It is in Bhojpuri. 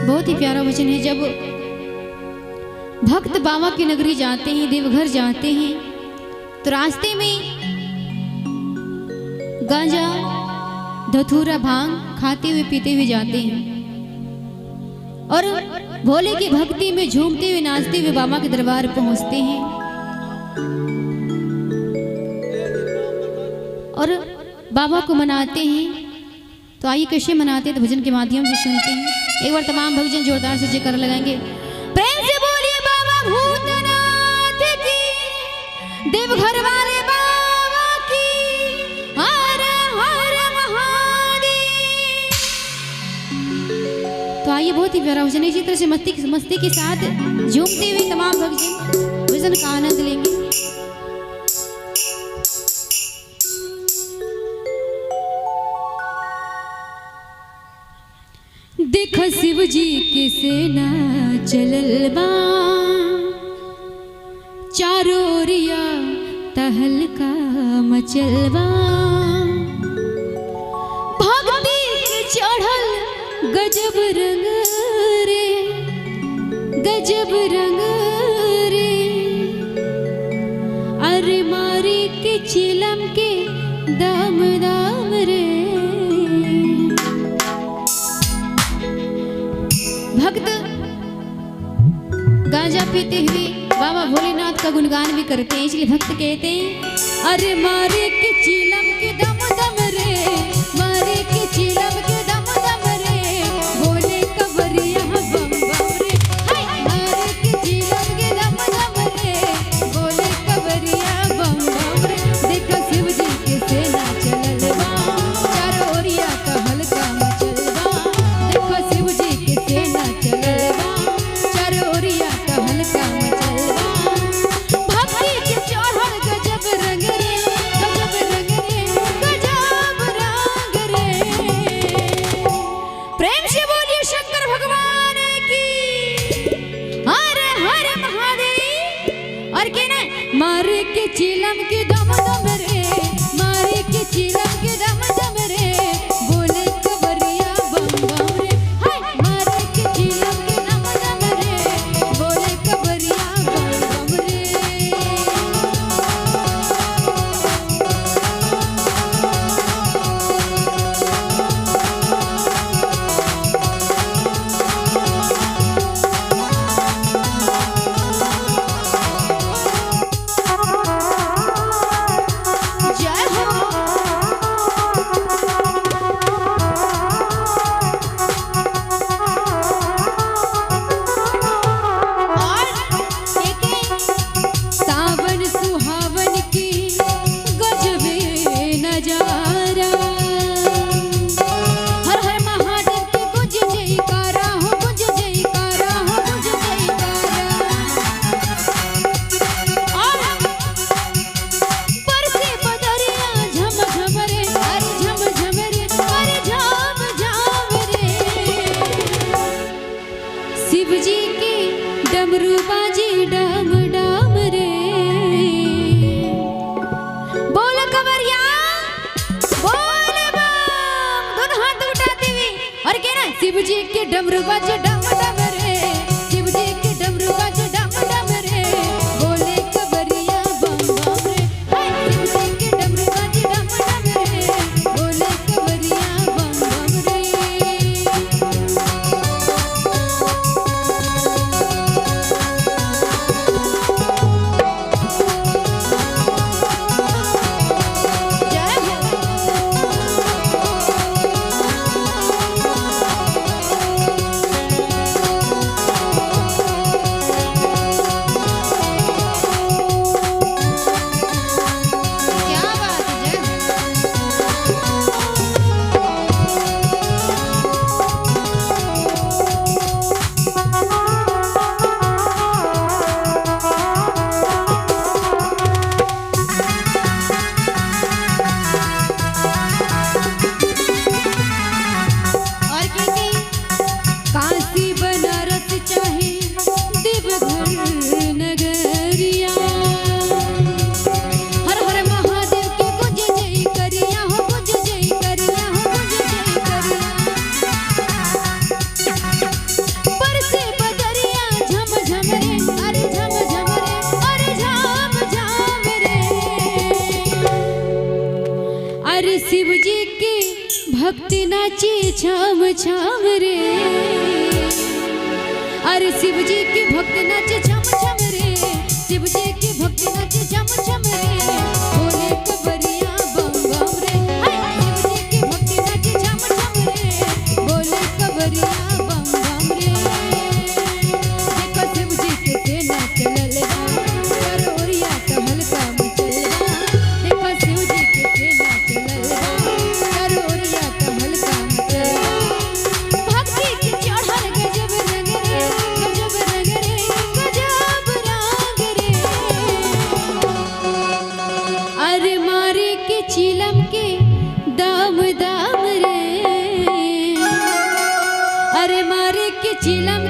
बहुत ही प्यारा वचन है। जब भक्त बाबा की नगरी जाते हैं, देवघर जाते हैं, तो रास्ते में गांजा धतूरा भांग खाते हुए पीते हुए जाते हैं और भोले की भक्ति में झूमते हुए नाचते हुए बाबा के दरबार पहुंचते हैं और बाबा को मनाते हैं। तो आइए कैसे मनाते हैं तो भजन के माध्यम से सुनते हैं। एक बार तमाम भक्तजन जोरदार से जयकारा लगाएंगे। प्रेम से बोलिए बाबा भूतनाथ की, देवघर वाले बाबा की, हर हर महादेव। तो आइए बहुत ही प्यारा भजन, इसी तरह से मस्ती के साथ झूमते हुए तमाम भक्तजन भजन का आनंद लेंगे। देखो शिव जी की सेना चलल बा, चारों ओरिया तहलका मचल बा, भक्ति के चढ़ल गजब रंग रे, गजब रंग रे, अरे मारी के चिलम के दाम दाम रे। भक्त गांजा पीते हुए बाबा भोलेनाथ का गुणगान भी करते हैं, इसलिए भक्त कहते हैं अरे मारे के चिलम के दम दम रे, मारे के चिलम के दम दम रे, भोले कवरिया बम बम रे, हाय मारे के चिलम के दम दम रे, भोले कवरिया बम बम रे। देखो शिव जी के सेना चलल बा, चारों ओरिया कहलका मचल बा, देखो शिव जी के सेना चलल बा, चारों ओरिया कहलका मचल बा, भक्ति के चढ़ल गजब रंग रे, गजब रंग रे, गजब रंग रे। प्रेम से बोलिए शंकर भगवान की, हर हर महादेव। और कहना मारे के चिलम के दम दम रे, मारे के चिलम के दम दम रे, बोले कवरिया बम बम रे, हाय मारे के चिलम के दम दम रे, बोले कवरिया बम बम रे। जय हो। और देखें सावन सुहावन की गजबे नजारा, हर हर महादेव की गुंज जयकारा हो, गुंज जयकारा हो, गुंज जयकारा। और बरसे बदरिया झम झम रे, अरे झम झम रे, अरे झम झम रे। शिव जी की डमरू बाजी डम डम रे, बोल कवरिया बोल बम, दोनों हाथ उठाते हुए और कहना शिव जी के डमरू बाजे डम डम रे, शिव जी के डमरू बाजे डम डम रे, बोले कवरिया बम बम रे, हाय शिव जी के डमरू बाजे डम डम रे, बोले कवरिया बम बम रे। जय हो। भक्ति नाचे छाम छाम रे। अरे शिव जी की भक्ति नाचे छम छम रे, शिव जी की भक्ति नाचे छम छम रे, बोले कबरिया बम बम रे। शिव जी की भक्ति नाचे छम छम रे, बोले कबरिया बम बम रे। देखो शिव जी के सेना चलल बा, करोरिया तो हल्का मचल बा। देखो शिव जी के सेना चलल बा, करोरिया तो हल्का मचल बा। भक्ति की चढ़ल गजब रंग रे, गजब रंग रे, गजब रंग रे। अरे मारे के चिलम के दाम दाम रे, अरे मारे के चिलम